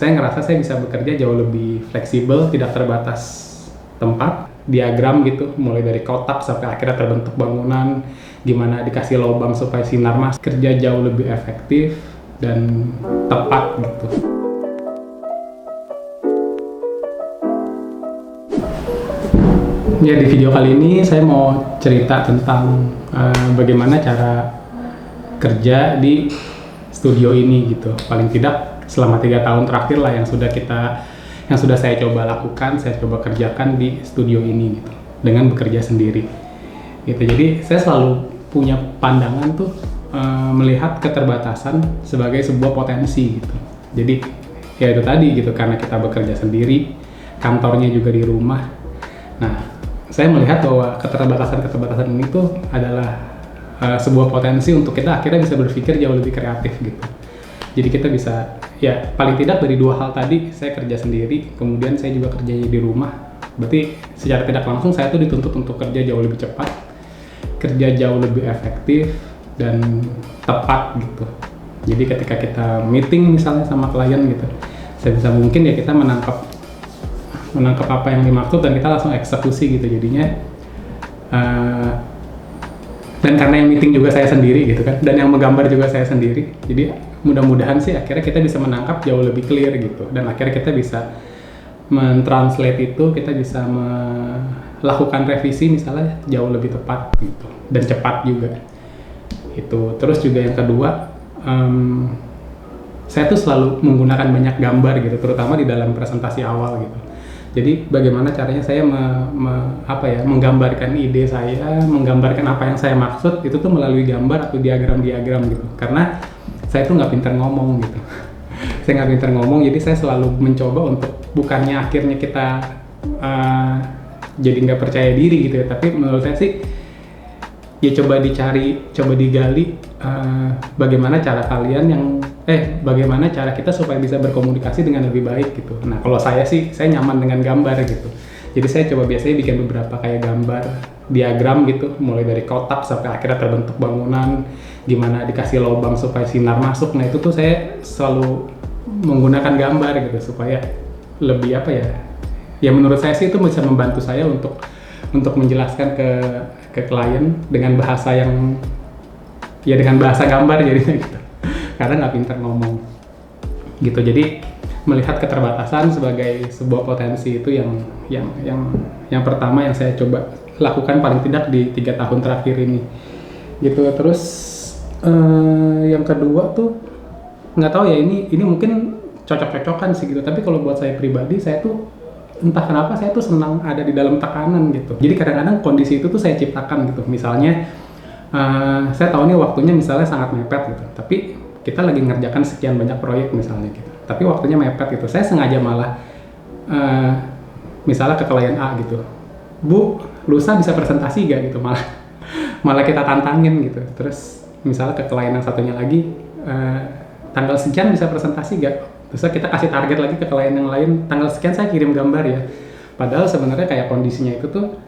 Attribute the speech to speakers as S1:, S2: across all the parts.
S1: saya ngerasa saya bisa bekerja jauh lebih fleksibel, tidak terbatas tempat, diagram gitu, mulai dari kotak sampai akhirnya terbentuk bangunan, gimana dikasih lubang supaya sinar masuk, kerja jauh lebih efektif dan tepat gitu. Ya, di video kali ini saya mau cerita tentang bagaimana cara kerja di studio ini gitu. Paling tidak selama 3 tahun terakhir lah yang sudah saya coba lakukan, saya coba kerjakan di studio ini gitu, dengan bekerja sendiri. Gitu. Jadi saya selalu punya pandangan tuh melihat keterbatasan sebagai sebuah potensi gitu. Jadi ya itu tadi gitu, karena kita bekerja sendiri, kantornya juga di rumah. Nah, saya melihat bahwa keterbatasan ini tuh adalah sebuah potensi untuk kita akhirnya bisa berpikir jauh lebih kreatif gitu. Jadi kita bisa, ya paling tidak dari 2 hal tadi, saya kerja sendiri, kemudian saya juga kerja di rumah. Berarti secara tidak langsung saya tuh dituntut untuk kerja jauh lebih cepat, kerja jauh lebih efektif dan tepat gitu. Jadi ketika kita meeting misalnya sama klien gitu, sebisa mungkin ya kita menangkap apa yang dimaksud dan kita langsung eksekusi gitu. Jadinya dan karena yang meeting juga saya sendiri gitu kan, dan yang menggambar juga saya sendiri, jadi mudah-mudahan sih akhirnya kita bisa menangkap jauh lebih clear gitu, dan akhirnya kita bisa mentranslate itu, kita bisa melakukan revisi misalnya jauh lebih tepat gitu dan cepat juga itu. Terus juga yang kedua, saya tuh selalu menggunakan banyak gambar gitu, terutama di dalam presentasi awal gitu. Jadi bagaimana caranya saya menggambarkan ide saya, menggambarkan apa yang saya maksud itu tuh melalui gambar atau diagram-diagram gitu. Karena saya tuh nggak pintar ngomong gitu. Saya nggak pintar ngomong, jadi saya selalu mencoba untuk, bukannya akhirnya kita jadi nggak percaya diri gitu ya, tapi menurut saya sih ya coba digali bagaimana cara bagaimana cara kita supaya bisa berkomunikasi dengan lebih baik gitu. Nah, kalau saya sih, saya nyaman dengan gambar gitu. Jadi saya coba biasanya bikin beberapa kayak gambar, diagram gitu, mulai dari kotak sampai akhirnya terbentuk bangunan, gimana dikasih lubang supaya sinar masuk. Nah, itu tuh saya selalu menggunakan gambar gitu supaya lebih ya menurut saya sih itu bisa membantu saya untuk menjelaskan ke klien dengan bahasa dengan bahasa gambar jadinya gitu. Karena nggak pintar ngomong gitu. Jadi melihat keterbatasan sebagai sebuah potensi itu yang pertama yang saya coba lakukan paling tidak di 3 tahun terakhir ini gitu. Terus yang kedua tuh nggak tahu ya, ini mungkin cocok-cocokan sih gitu, tapi kalau buat saya pribadi, saya tuh entah kenapa saya tuh senang ada di dalam tekanan gitu. Jadi kadang-kadang kondisi itu tuh saya ciptakan gitu. Misalnya saya tahu nih waktunya misalnya sangat mepet gitu, tapi kita lagi ngerjakan sekian banyak proyek misalnya gitu, tapi waktunya mepet gitu. Saya sengaja malah misalnya ke klien A gitu, Bu, lusa bisa presentasi gak gitu, malah kita tantangin gitu. Terus misalnya ke klien yang satunya lagi, tanggal sekian bisa presentasi gak? Terus kita kasih target lagi ke klien yang lain, tanggal sekian saya kirim gambar ya. Padahal sebenarnya kayak kondisinya itu tuh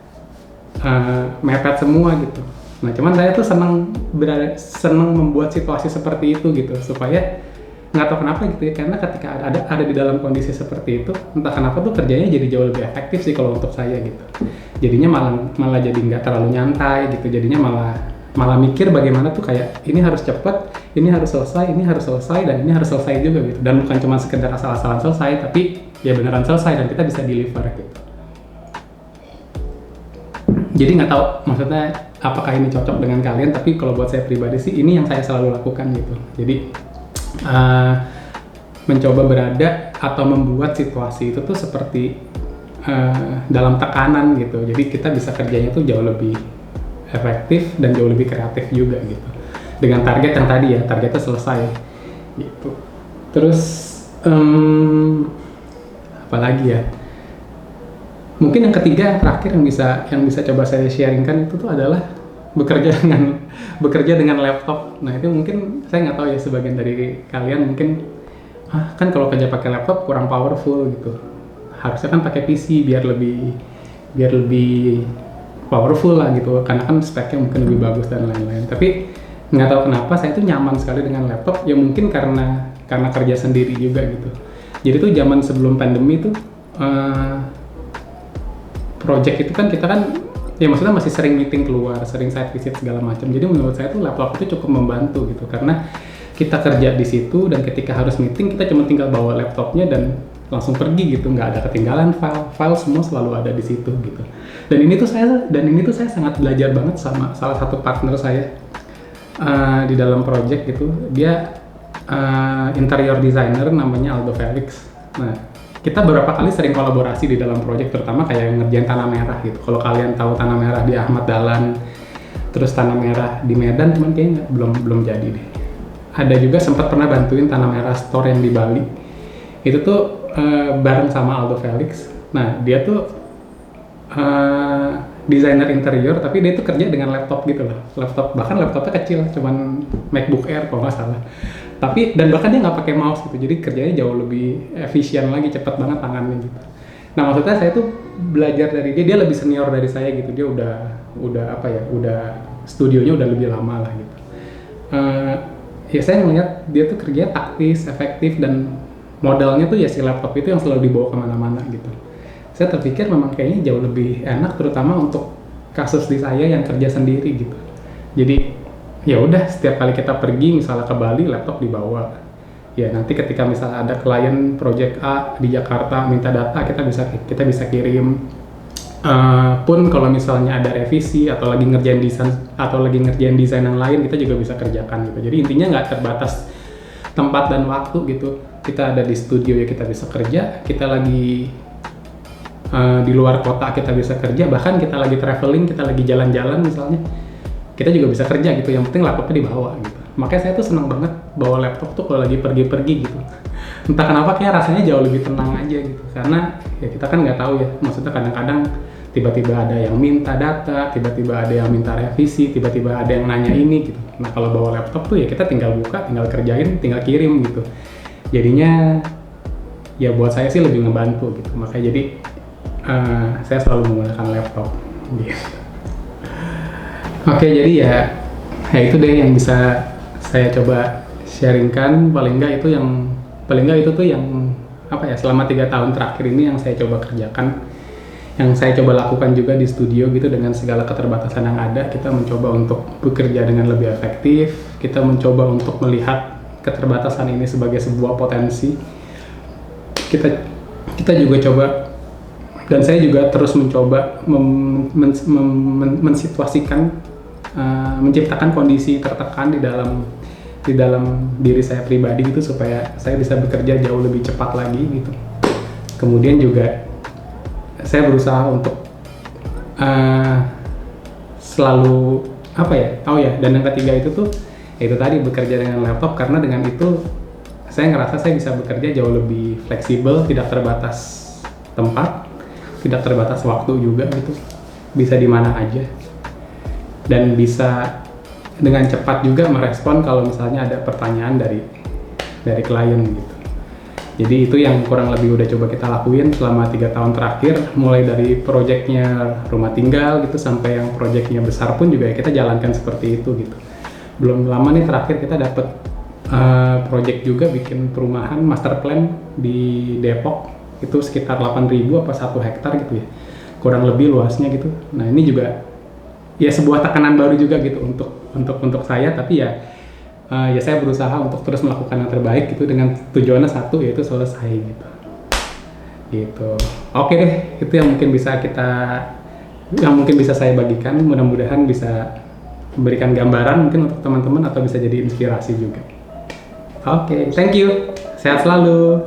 S1: mepet semua gitu. Nah, cuman saya tuh senang membuat situasi seperti itu gitu, supaya nggak tahu kenapa gitu ya, karena ketika ada di dalam kondisi seperti itu, entah kenapa tuh kerjanya jadi jauh lebih efektif sih kalau untuk saya gitu. Jadinya malah jadi nggak terlalu nyantai gitu, jadinya malah mikir bagaimana tuh kayak ini harus cepat, ini harus selesai, dan ini harus selesai juga gitu. Dan bukan cuma sekedar asal-asalan selesai, tapi ya beneran selesai dan kita bisa deliver gitu. Jadi nggak tahu maksudnya apakah ini cocok dengan kalian, tapi kalau buat saya pribadi sih ini yang saya selalu lakukan gitu. Jadi mencoba berada atau membuat situasi itu tuh seperti dalam tekanan gitu. Jadi kita bisa kerjanya tuh jauh lebih efektif dan jauh lebih kreatif juga gitu. Dengan target yang tadi ya, targetnya selesai gitu. Terus apalagi ya? Mungkin yang ketiga, yang terakhir yang bisa coba saya sharingkan itu tuh adalah bekerja dengan laptop. Nah, itu mungkin saya nggak tahu ya, sebagian dari kalian mungkin kan kalau kerja pakai laptop kurang powerful gitu. Harusnya kan pakai PC biar lebih powerful lah gitu, karena kan speknya mungkin lebih bagus dan lain-lain. Tapi nggak tahu kenapa saya tuh nyaman sekali dengan laptop. Ya mungkin karena kerja sendiri juga gitu. Jadi tuh zaman sebelum pandemi tuh project itu kan kita kan ya maksudnya masih sering meeting keluar, sering site visit segala macam. Jadi menurut saya tuh laptop itu cukup membantu gitu karena kita kerja di situ dan ketika harus meeting kita cuma tinggal bawa laptopnya dan langsung pergi gitu, nggak ada ketinggalan file semua selalu ada di situ gitu. Dan ini tuh saya sangat belajar banget sama salah satu partner saya di dalam project gitu. Dia interior designer namanya Aldo Felix. Nah, kita beberapa kali sering kolaborasi di dalam project, terutama kayak ngerjain Tanah Merah gitu. Kalau kalian tahu Tanah Merah di Ahmad Dahlan, terus Tanah Merah di Medan, cuman kayaknya belum jadi deh. Ada juga sempat pernah bantuin Tanah Merah store yang di Bali. Itu tuh bareng sama Aldo Felix. Nah, dia tuh desainer interior, tapi dia tuh kerja dengan laptop gitu loh. Bahkan laptopnya kecil, cuman MacBook Air kalau nggak salah. Tapi dan bahkan dia nggak pakai mouse gitu, jadi kerjanya jauh lebih efisien lagi, cepet banget tangannya gitu. Nah maksudnya saya tuh belajar dari dia lebih senior dari saya gitu, dia udah studionya udah lebih lama lah gitu. Ya saya melihat dia tuh kerja taktis, efektif dan modalnya tuh ya si laptop itu yang selalu dibawa kemana-mana gitu. Saya terpikir memang kayaknya jauh lebih enak, terutama untuk kasus di saya yang kerja sendiri gitu. Jadi ya udah setiap kali kita pergi misalnya ke Bali, laptop dibawa. Ya nanti ketika misalnya ada klien project A di Jakarta minta data, kita bisa kirim. Pun kalau misalnya ada revisi atau lagi ngerjain desain yang lain, kita juga bisa kerjakan gitu. Jadi intinya nggak terbatas tempat dan waktu gitu. Kita ada di studio ya kita bisa kerja, kita lagi di luar kota kita bisa kerja, bahkan kita lagi traveling, kita lagi jalan-jalan misalnya, kita juga bisa kerja gitu, yang penting laptopnya dibawa gitu. Makanya saya tuh senang banget bawa laptop tuh kalau lagi pergi-pergi gitu. Entah kenapa kayak rasanya jauh lebih tenang aja gitu, karena ya kita kan nggak tahu ya, maksudnya kadang-kadang tiba-tiba ada yang minta data, tiba-tiba ada yang minta revisi, tiba-tiba ada yang nanya ini gitu. Nah kalau bawa laptop tuh ya kita tinggal buka, tinggal kerjain, tinggal kirim gitu. Jadinya ya buat saya sih lebih ngebantu gitu, makanya jadi saya selalu menggunakan laptop gitu. Oke, jadi ya itu deh yang bisa saya coba sharingkan. Paling nggak itu tuh yang apa ya, selama 3 tahun terakhir ini yang saya coba kerjakan, yang saya coba lakukan juga di studio gitu. Dengan segala keterbatasan yang ada, kita mencoba untuk bekerja dengan lebih efektif, kita mencoba untuk melihat keterbatasan ini sebagai sebuah potensi. Kita juga coba, dan saya juga terus mencoba mensituasikan, menciptakan kondisi tertekan di dalam diri saya pribadi gitu, supaya saya bisa bekerja jauh lebih cepat lagi gitu. Kemudian juga saya berusaha untuk selalu dan yang ketiga itu tuh itu tadi, bekerja dengan laptop, karena dengan itu saya ngerasa saya bisa bekerja jauh lebih fleksibel, tidak terbatas tempat, tidak terbatas waktu juga gitu, bisa di mana aja. Dan bisa dengan cepat juga merespon kalau misalnya ada pertanyaan dari klien gitu. Jadi itu yang kurang lebih udah coba kita lakuin selama 3 tahun terakhir, mulai dari proyeknya rumah tinggal gitu sampai yang proyeknya besar pun juga kita jalankan seperti itu gitu. Belum lama nih terakhir kita dapat proyek juga bikin perumahan master plan di Depok, itu sekitar 8.000 apa 1 hektar gitu ya, kurang lebih luasnya gitu. Nah ini juga ya sebuah tekanan baru juga gitu untuk saya, tapi ya saya berusaha untuk terus melakukan yang terbaik gitu, dengan tujuannya satu, yaitu selesai gitu. Oke deh, itu yang mungkin bisa saya bagikan. Mudah-mudahan bisa memberikan gambaran mungkin untuk teman-teman atau bisa jadi inspirasi juga. Oke, thank you, sehat selalu.